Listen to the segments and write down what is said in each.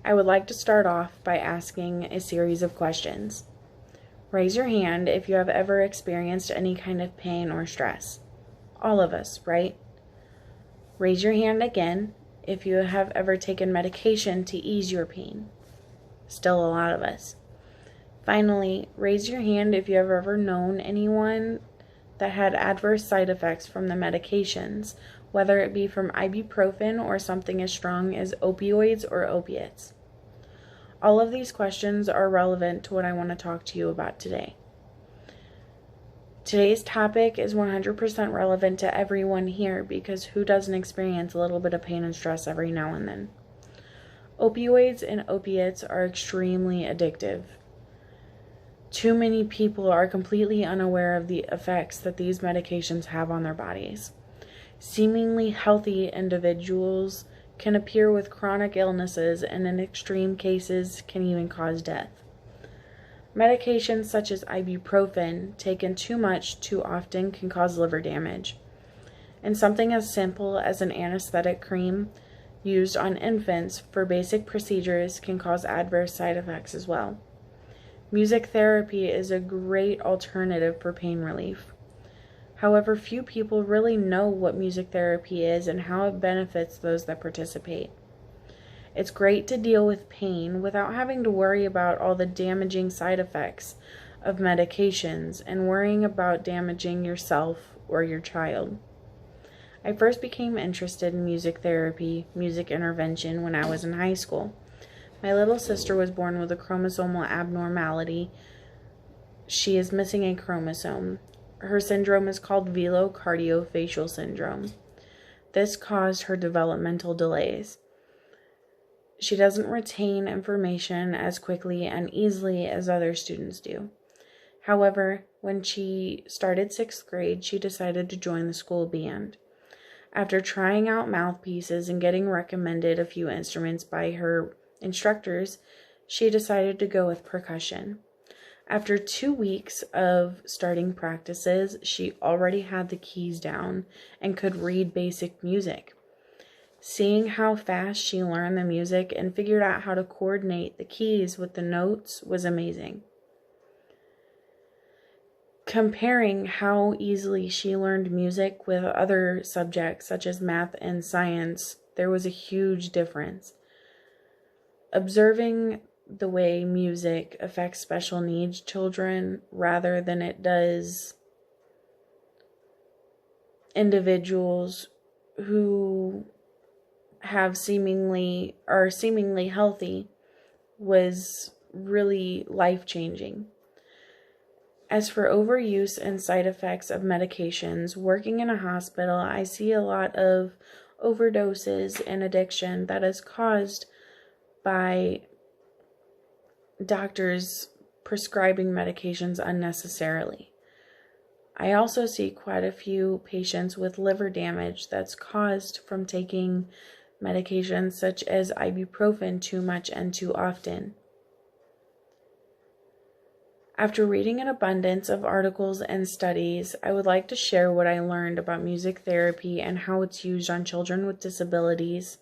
I would like to start off by asking a series of questions. Raise your hand if you have ever experienced any kind of pain or stress. All of us, right? Raise your hand again if you have ever taken medication to ease your pain. Still a lot of us. Finally, raise your hand if you have ever known anyone that had adverse side effects from the medications, whether it be from ibuprofen or something as strong as opioids or opiates. All of these questions are relevant to what I want to talk to you about today. Today's topic is 100% relevant to everyone here because who doesn't experience a little bit of pain and stress every now and then? Opioids and opiates are extremely addictive. Too many people are completely unaware of the effects that these medications have on their bodies. Seemingly healthy individuals can appear with chronic illnesses and in extreme cases can even cause death. Medications such as ibuprofen, taken too much too often, can cause liver damage. And something as simple as an anesthetic cream used on infants for basic procedures can cause adverse side effects as well. Music therapy is a great alternative for pain relief. However, few people really know what music therapy is and how it benefits those that participate. It's great to deal with pain without having to worry about all the damaging side effects of medications and worrying about damaging yourself or your child. I first became interested in music therapy, music intervention, when I was in high school. My little sister was born with a chromosomal abnormality. She is missing a chromosome. Her syndrome is called velocardiofacial syndrome. This caused her developmental delays. She doesn't retain information as quickly and easily as other students do. However, when she started 6th grade, she decided to join the school band. After trying out mouthpieces and getting recommended a few instruments by her instructors, she decided to go with percussion. After 2 weeks of starting practices, she already had the keys down and could read basic music. Seeing how fast she learned the music and figured out how to coordinate the keys with the notes was amazing. Comparing how easily she learned music with other subjects such as math and science, there was a huge difference. Observing the way music affects special needs children rather than it does individuals who are seemingly healthy was really life-changing. As for overuse and side effects of medications, working in a hospital, I see a lot of overdoses and addiction that is caused by doctors prescribing medications unnecessarily. I also see quite a few patients with liver damage that's caused from taking medications such as ibuprofen too much and too often. After reading an abundance of articles and studies, I would like to share what I learned about music therapy and how it's used on children with disabilities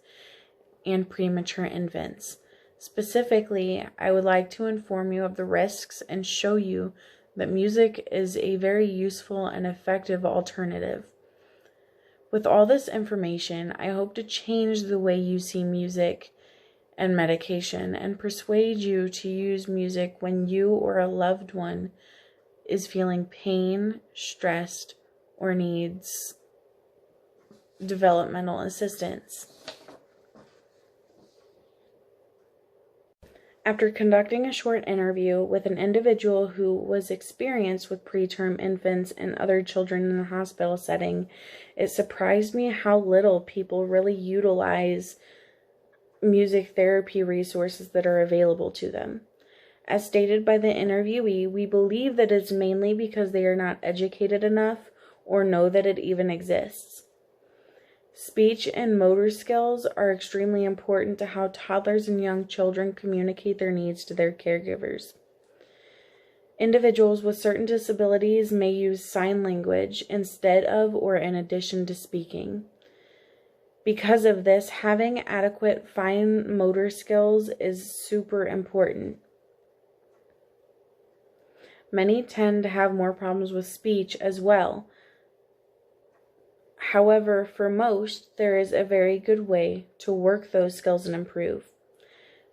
and premature infants. Specifically, I would like to inform you of the risks and show you that music is a very useful and effective alternative. With all this information, I hope to change the way you see music and medication and persuade you to use music when you or a loved one is feeling pain, stressed, or needs developmental assistance. After conducting a short interview with an individual who was experienced with preterm infants and other children in a hospital setting, it surprised me how little people really utilize music therapy resources that are available to them. As stated by the interviewee, we believe that it's mainly because they are not educated enough or know that it even exists. Speech and motor skills are extremely important to how toddlers and young children communicate their needs to their caregivers. Individuals with certain disabilities may use sign language instead of or in addition to speaking. Because of this, having adequate fine motor skills is super important. Many tend to have more problems with speech as well. However, for most, there is a very good way to work those skills and improve.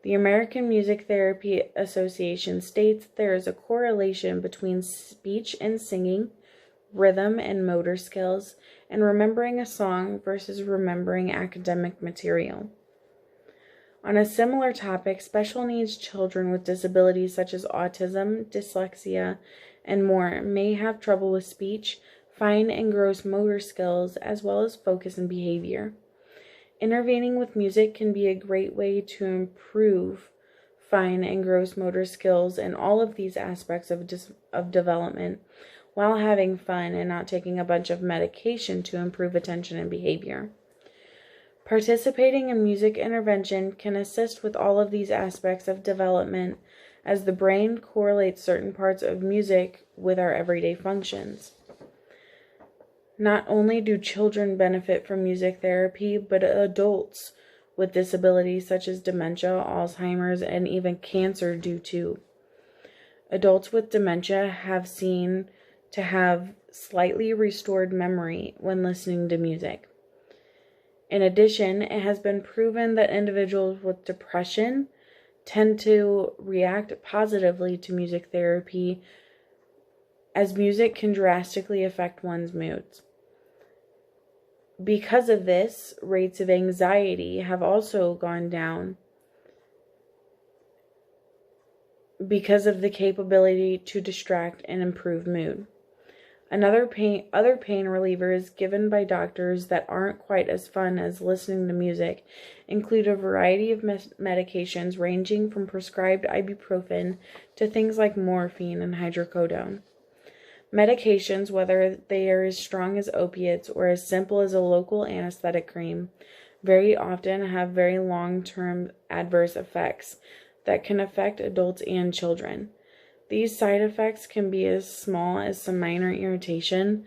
The American Music Therapy Association states there is a correlation between speech and singing, rhythm and motor skills, and remembering a song versus remembering academic material. On a similar topic, special needs children with disabilities such as autism, dyslexia, and more may have trouble with speech, fine and gross motor skills, as well as focus and behavior. Intervening with music can be a great way to improve fine and gross motor skills in all of these aspects of development, while having fun and not taking a bunch of medication to improve attention and behavior. Participating in music intervention can assist with all of these aspects of development, as the brain correlates certain parts of music with our everyday functions. Not only do children benefit from music therapy, but adults with disabilities such as dementia, Alzheimer's, and even cancer do too. Adults with dementia have seen to have slightly restored memory when listening to music. In addition, it has been proven that individuals with depression tend to react positively to music therapy, as music can drastically affect one's moods. Because of this, rates of anxiety have also gone down because of the capability to distract and improve mood. Other pain relievers given by doctors that aren't quite as fun as listening to music include a variety of medications ranging from prescribed ibuprofen to things like morphine and hydrocodone. Medications, whether they are as strong as opiates or as simple as a local anesthetic cream, very often have very long-term adverse effects that can affect adults and children. These side effects can be as small as some minor irritation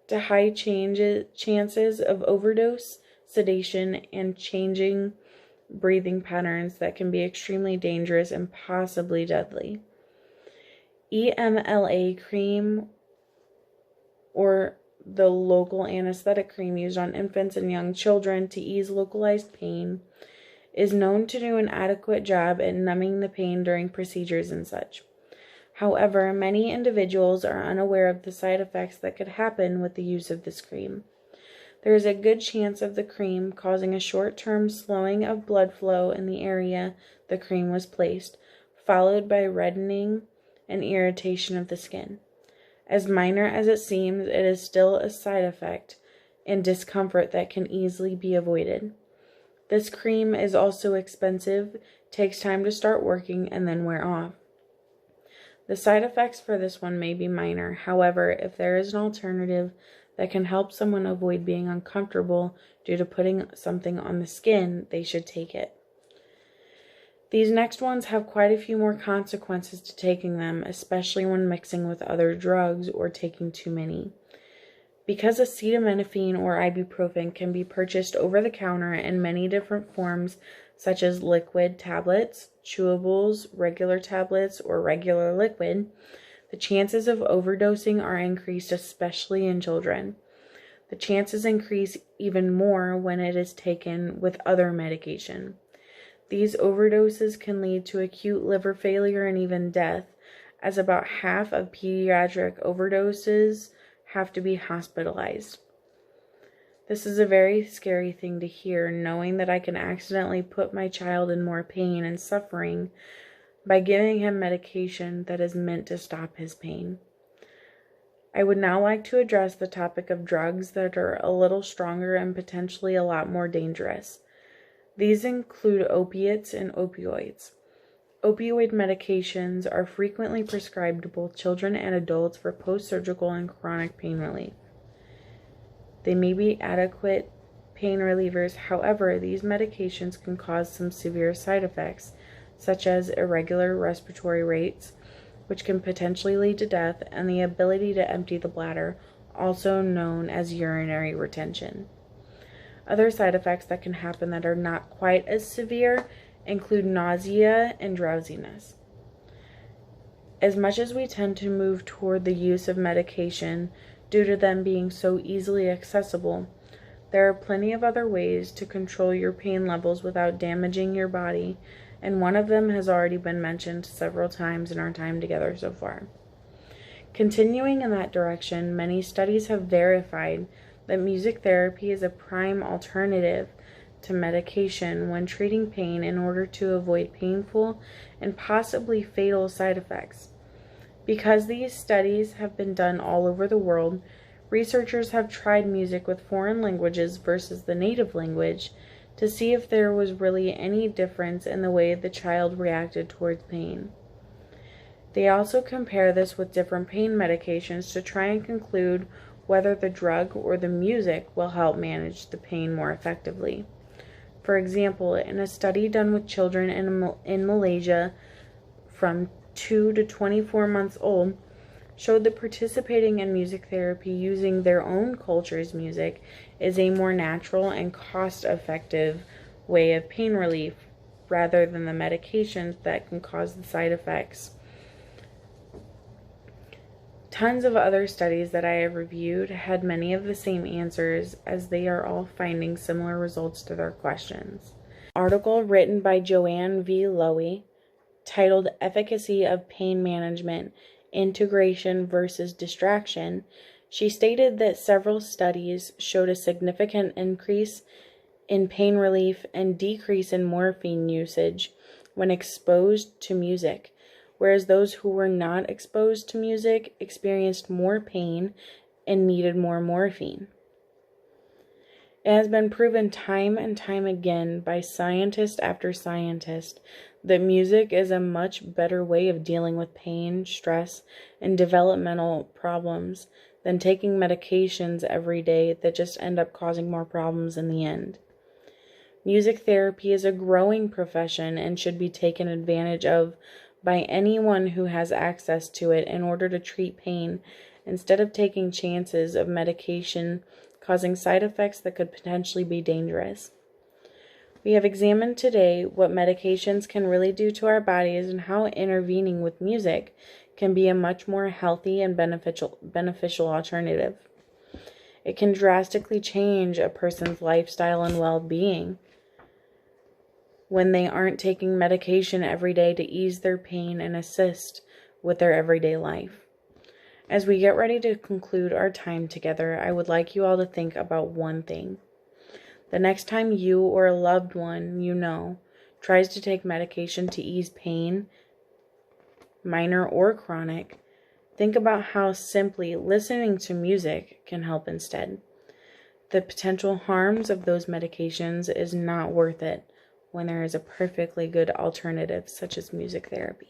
to high chances of overdose, sedation, and changing breathing patterns that can be extremely dangerous and possibly deadly. EMLA cream, or the local anesthetic cream used on infants and young children to ease localized pain, is known to do an adequate job at numbing the pain during procedures and such. However, many individuals are unaware of the side effects that could happen with the use of this cream. There is a good chance of the cream causing a short-term slowing of blood flow in the area the cream was placed, followed by reddening and irritation of the skin. As minor as it seems, it is still a side effect and discomfort that can easily be avoided. This cream is also expensive, takes time to start working, and then wear off. The side effects for this one may be minor. However, if there is an alternative that can help someone avoid being uncomfortable due to putting something on the skin, they should take it. These next ones have quite a few more consequences to taking them, especially when mixing with other drugs or taking too many. Because acetaminophen or ibuprofen can be purchased over the counter in many different forms, such as liquid tablets, chewables, regular tablets, or regular liquid, the chances of overdosing are increased, especially in children. The chances increase even more when it is taken with other medication. These overdoses can lead to acute liver failure and even death, as about half of pediatric overdoses have to be hospitalized. This is a very scary thing to hear, knowing that I can accidentally put my child in more pain and suffering by giving him medication that is meant to stop his pain. I would now like to address the topic of drugs that are a little stronger and potentially a lot more dangerous. These include opiates and opioids. Opioid medications are frequently prescribed to both children and adults for post-surgical and chronic pain relief. They may be adequate pain relievers. However, these medications can cause some severe side effects, such as irregular respiratory rates, which can potentially lead to death, and the ability to empty the bladder, also known as urinary retention. Other side effects that can happen that are not quite as severe include nausea and drowsiness. As much as we tend to move toward the use of medication due to them being so easily accessible, there are plenty of other ways to control your pain levels without damaging your body, and one of them has already been mentioned several times in our time together so far. Continuing in that direction, many studies have verified that music therapy is a prime alternative to medication when treating pain in order to avoid painful and possibly fatal side effects. Because these studies have been done all over the world, researchers have tried music with foreign languages versus the native language to see if there was really any difference in the way the child reacted towards pain. They also compare this with different pain medications to try and conclude whether the drug or the music will help manage the pain more effectively. For example, in a study done with children in Malaysia from 2 to 24 months old, showed that participating in music therapy using their own culture's music is a more natural and cost-effective way of pain relief rather than the medications that can cause the side effects. Tons of other studies that I have reviewed had many of the same answers, as they are all finding similar results to their questions. An article written by Joanne V. Lowy titled Efficacy of Pain Management, Integration versus Distraction, she stated that several studies showed a significant increase in pain relief and decrease in morphine usage when exposed to music, whereas those who were not exposed to music experienced more pain and needed more morphine. It has been proven time and time again by scientist after scientist that music is a much better way of dealing with pain, stress, and developmental problems than taking medications every day that just end up causing more problems in the end. Music therapy is a growing profession and should be taken advantage of by anyone who has access to it in order to treat pain, instead of taking chances of medication causing side effects that could potentially be dangerous. We have examined today what medications can really do to our bodies and how intervening with music can be a much more healthy and beneficial alternative. It can drastically change a person's lifestyle and well-being when they aren't taking medication every day to ease their pain and assist with their everyday life. As we get ready to conclude our time together, I would like you all to think about one thing. The next time you or a loved one you know tries to take medication to ease pain, minor or chronic, think about how simply listening to music can help instead. The potential harms of those medications is not worth it when there is a perfectly good alternative such as music therapy.